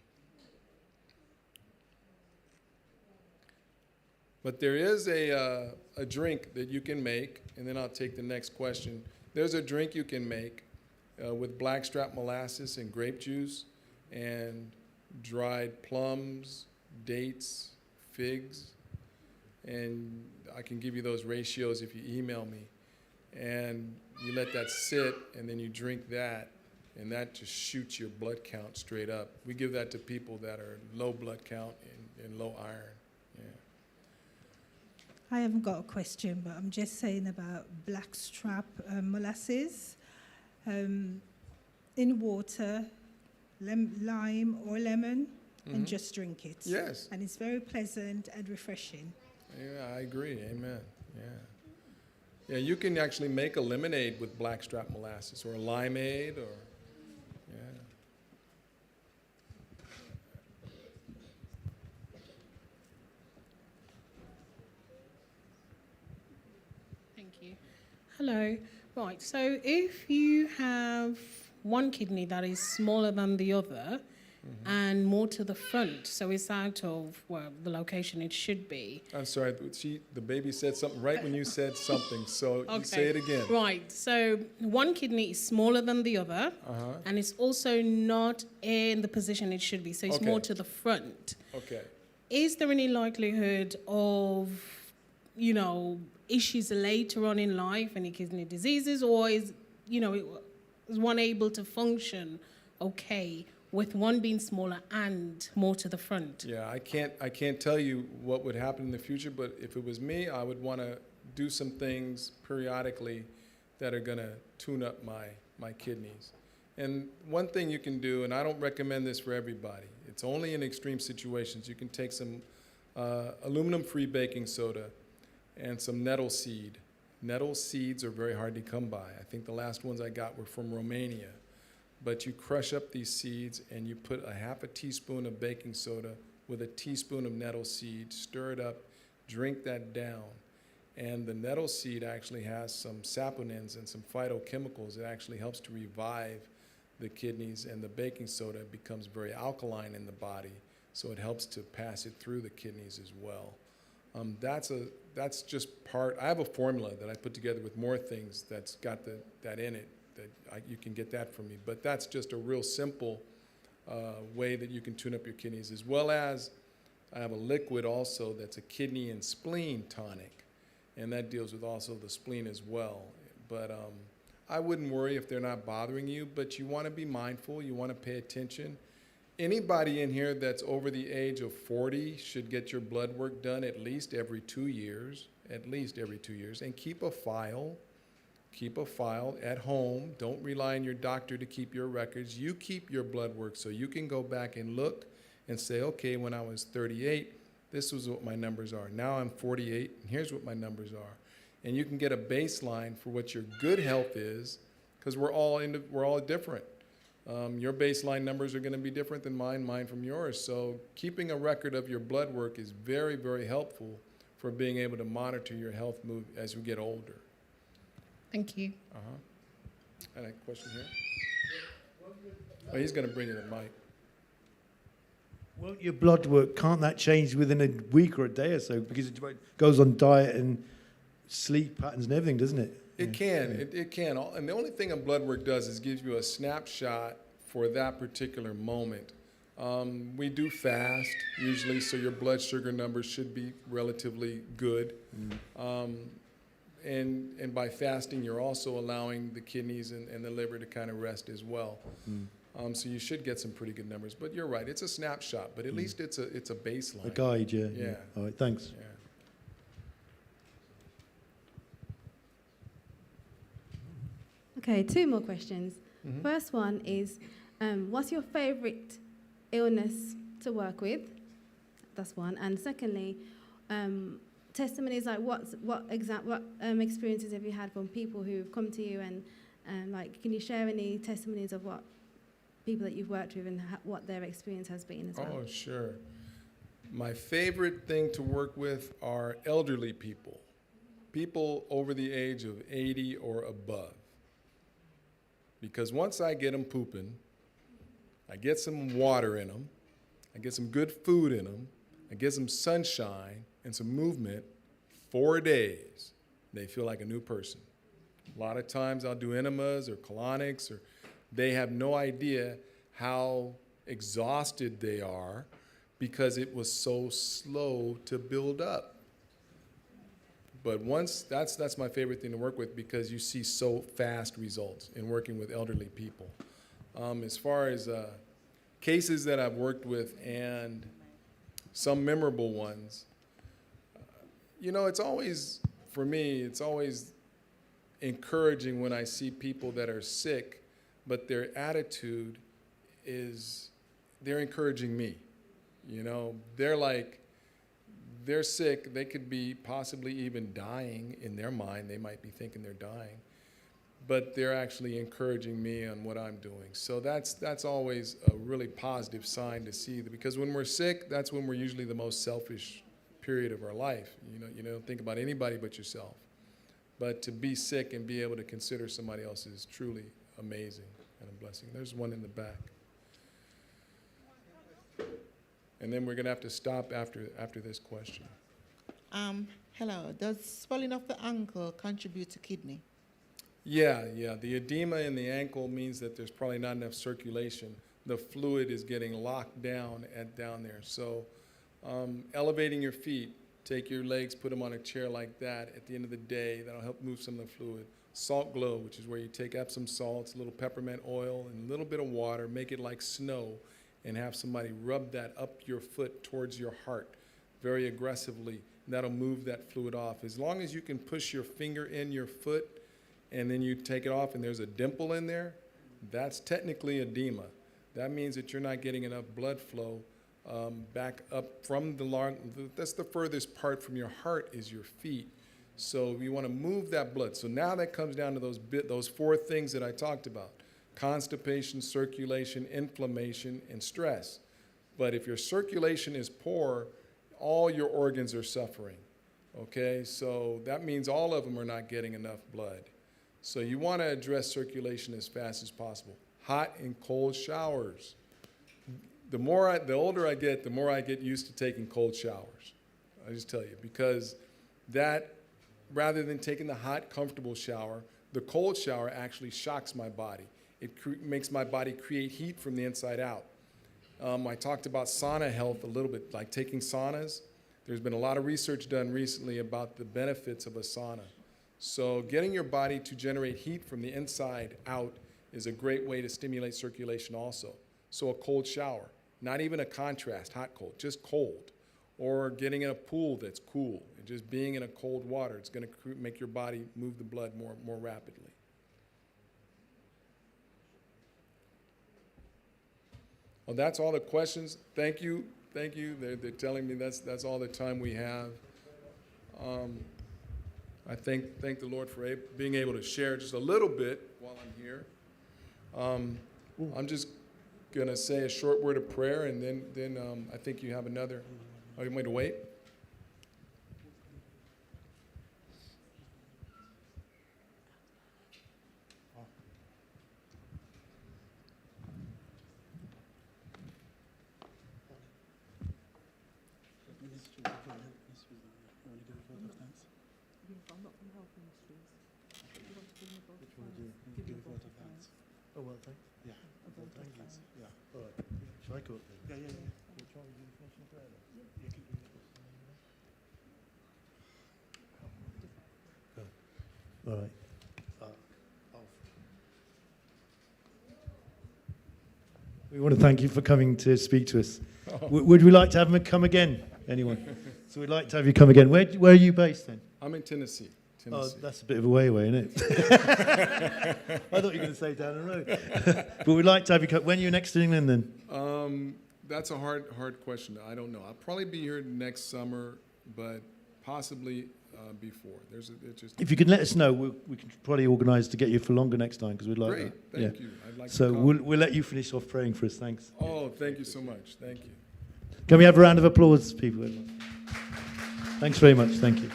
[SPEAKER 1] But there is a drink that you can make, and then I'll take the next question. There's a drink you can make with blackstrap molasses and grape juice and dried plums, dates, figs, and I can give you those ratios if you email me. And you let that sit, and then you drink that, and that just shoots your blood count straight up. We give that to people that are low blood count and low iron. Yeah.
[SPEAKER 9] I haven't got a question, but I'm just saying about blackstrap molasses in water, lime or lemon, and just drink it.
[SPEAKER 1] Yes.
[SPEAKER 9] And it's very pleasant and refreshing.
[SPEAKER 1] Yeah, I agree. Amen. Yeah. Yeah, you can actually make a lemonade with blackstrap molasses or a limeade or, yeah.
[SPEAKER 10] Thank you. Hello. Right, so if you have one kidney that is smaller than the other and more to the front, so it's out of, well, the location it should be.
[SPEAKER 1] I'm sorry, but the baby said something right when you said something, so you say it again.
[SPEAKER 10] Right, so one kidney is smaller than the other, and it's also not in the position it should be, so it's
[SPEAKER 1] Okay.
[SPEAKER 10] more to the front.
[SPEAKER 1] Okay.
[SPEAKER 10] Is there any likelihood of, issues later on in life, any kidney diseases, or is one able to function okay with one being smaller and more to the front?
[SPEAKER 1] Yeah, I can't tell you what would happen in the future, but if it was me, I would want to do some things periodically that are going to tune up my kidneys. And one thing you can do, and I don't recommend this for everybody, it's only in extreme situations. You can take some aluminum-free baking soda and some nettle seed, Nettle seeds are very hard to come by. I think the last ones I got were from Romania. But you crush up these seeds and you put a half a teaspoon of baking soda with a teaspoon of nettle seed, stir it up, drink that down. And the nettle seed actually has some saponins and some phytochemicals. It actually helps to revive the kidneys, and the baking soda becomes very alkaline in the body, so it helps to pass it through the kidneys as well. That's just part. I have a formula that I put together with more things that's got that in it. You can get that from me, but that's just a real simple way that you can tune up your kidneys, as well as I have a liquid also that's a kidney and spleen tonic, and that deals with also the spleen as well. But I wouldn't worry if they're not bothering you, but you want to be mindful, you want to pay attention. Anybody in here that's over the age of 40 should get your blood work done at least every 2 years, and keep a file. Keep a file at home. Don't rely on your doctor to keep your records. You keep your blood work so you can go back and look and say, okay, when I was 38, this was what my numbers are. Now I'm 48, and here's what my numbers are. And you can get a baseline for what your good health is, because we're all different. Your baseline numbers are going to be different than mine from yours. So keeping a record of your blood work is very, very helpful for being able to monitor your health move as we get older.
[SPEAKER 10] Thank you.
[SPEAKER 1] And a question here? Oh, he's going to bring you the mic.
[SPEAKER 11] Well, your blood work, can't that change within a week or a day or so? Because it goes on diet and sleep patterns and everything, doesn't it?
[SPEAKER 1] It can. It can. And the only thing a blood work does is gives you a snapshot for that particular moment. We do fast usually, so your blood sugar numbers should be relatively good. And by fasting, you're also allowing the kidneys and the liver to kind of rest as well. So you should get some pretty good numbers. But you're right, it's a snapshot, but at least it's a baseline.
[SPEAKER 11] A guide, yeah.
[SPEAKER 1] Yeah.
[SPEAKER 11] All right, thanks.
[SPEAKER 1] Yeah.
[SPEAKER 5] Okay, 2 more questions. First one is, what's your favorite illness to work with? That's one. And secondly, testimonies, like what experiences have you had from people who've come to you, and like, can you share any testimonies of what people that you've worked with and what their experience has been as well?
[SPEAKER 1] Oh, sure. My favorite thing to work with are elderly people, people over the age of 80 or above. Because once I get them pooping, I get some water in them, I get some good food in them, I get some sunshine and some movement, 4 days, they feel like a new person. A lot of times I'll do enemas or colonics, or they have no idea how exhausted they are because it was so slow to build up. But once, that's my favorite thing to work with, because you see so fast results in working with elderly people. As far as cases that I've worked with and some memorable ones, it's always, for me, it's always encouraging when I see people that are sick, but their attitude is, they're encouraging me. They're sick, they could be possibly even dying in their mind, they might be thinking they're dying, but they're actually encouraging me on what I'm doing. So that's always a really positive sign to see, because when we're sick, that's when we're usually the most selfish period of our life. You don't think about anybody but yourself. But to be sick and be able to consider somebody else is truly amazing and a blessing. There's one in the back. And then we're going to have to stop after this question.
[SPEAKER 12] Hello. Does swelling of the ankle contribute to kidney?
[SPEAKER 1] Yeah. The edema in the ankle means that there's probably not enough circulation. The fluid is getting locked down down there. So elevating your feet, take your legs, put them on a chair like that. At the end of the day, that'll help move some of the fluid. Salt glow, which is where you take Epsom salts, a little peppermint oil, and a little bit of water, make it like snow, and have somebody rub that up your foot towards your heart very aggressively. That'll move that fluid off. As long as you can push your finger in your foot and then you take it off and there's a dimple in there, that's technically edema. That means that you're not getting enough blood flow back up from the lung. That's the furthest part from your heart is your feet. So we want to move that blood. So now that comes down to those 4 things that I talked about: constipation, circulation, inflammation, and stress. But if your circulation is poor, all your organs are suffering. Okay, so that means all of them are not getting enough blood. So you want to address circulation as fast as possible. Hot and cold showers. The older I get, the more I get used to taking cold showers. I just tell you, because that, rather than taking the hot, comfortable shower, the cold shower actually shocks my body. It makes my body create heat from the inside out. I talked about sauna health a little bit, like taking saunas. There's been a lot of research done recently about the benefits of a sauna. So getting your body to generate heat from the inside out is a great way to stimulate circulation also. So a cold shower, not even a contrast, hot, cold, just cold. Or getting in a pool that's cool. And just being in a cold water, it's going to make your body move the blood more rapidly. Well, that's all the questions. Thank you. Thank you. They're telling me that's all the time we have. I thank the Lord for being able to share just a little bit while I'm here. I'm just going to say a short word of prayer, and then I think you have another. Oh, you want me to wait?
[SPEAKER 11] Oh, well, thanks. Yeah. Well, thank you. Yeah. All right. Shall I go up there? Yeah. We'll try and do the finishing prayer then. Yeah, keep doing it. All right. We want to thank you for coming to speak to us. Would we like to have him come again? Anyone? So we'd like to have you come again. Where are you based then?
[SPEAKER 1] I'm in Tennessee.
[SPEAKER 11] Oh, that's a bit of a way away, isn't it? I thought you were going to say down the road. But we'd like to have you come. When are you next in England then?
[SPEAKER 1] That's a hard question. I don't know. I'll probably be here next summer, but possibly before.
[SPEAKER 11] If you can let us know, we can probably organise to get you for longer next time, because we'd like
[SPEAKER 1] that. Great, thank you. I'd like
[SPEAKER 11] so
[SPEAKER 1] to come.
[SPEAKER 11] we'll let you finish off praying for us. Thanks.
[SPEAKER 1] Oh, thank you so much. Thank you.
[SPEAKER 11] Can we have a round of applause, people? Thanks very much. Thank you.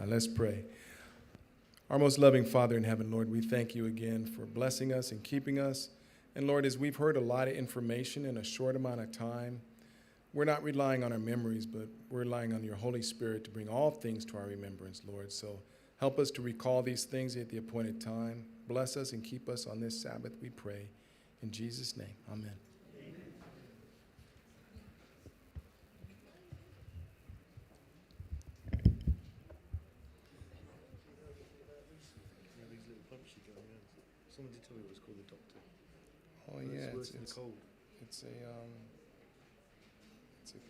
[SPEAKER 1] Let's pray. Our most loving Father in heaven, Lord, we thank you again for blessing us and keeping us. And Lord, as we've heard a lot of information in a short amount of time, we're not relying on our memories, but we're relying on your Holy Spirit to bring all things to our remembrance, Lord. So help us to recall these things at the appointed time. Bless us and keep us on this Sabbath, we pray. In Jesus' name, amen.
[SPEAKER 11] Someone did tell me it was called the Doctor.
[SPEAKER 1] Oh yeah,
[SPEAKER 11] it's cold.
[SPEAKER 1] It's a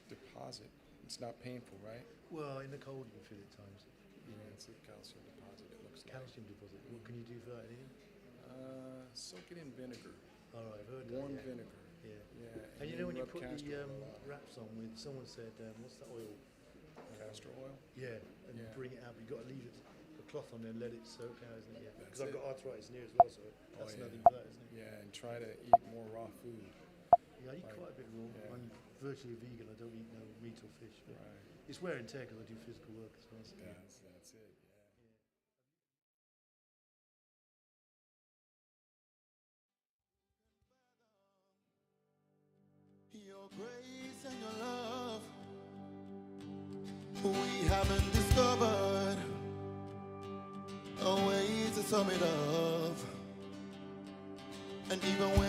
[SPEAKER 1] deposit. It's not painful, right?
[SPEAKER 11] Well, in the cold you can feel it at times.
[SPEAKER 1] Yeah, it's a calcium deposit. It looks
[SPEAKER 11] calcium deposit. What can you do for that?
[SPEAKER 1] Soak it in vinegar.
[SPEAKER 11] All right, I've heard
[SPEAKER 1] warm
[SPEAKER 11] that.
[SPEAKER 1] vinegar.
[SPEAKER 11] Yeah. And you know when you put the wraps on with, someone said, what's that oil?
[SPEAKER 1] Castor oil.
[SPEAKER 11] Yeah, and bring it out. But you got to leave it. Cloth on there and let it soak out, isn't it? Yeah, because I've got arthritis in here as well, so that's nothing for that, isn't it?
[SPEAKER 1] Yeah, and try to eat more raw food.
[SPEAKER 11] Yeah, I eat quite a bit raw. Yeah. I'm virtually vegan. I don't eat no meat or fish. Right. It's wear and tear because I do physical work as well. So
[SPEAKER 1] That's it.
[SPEAKER 13] Yeah. Your grace and your love, we haven't discovered a way to sum it up. And even when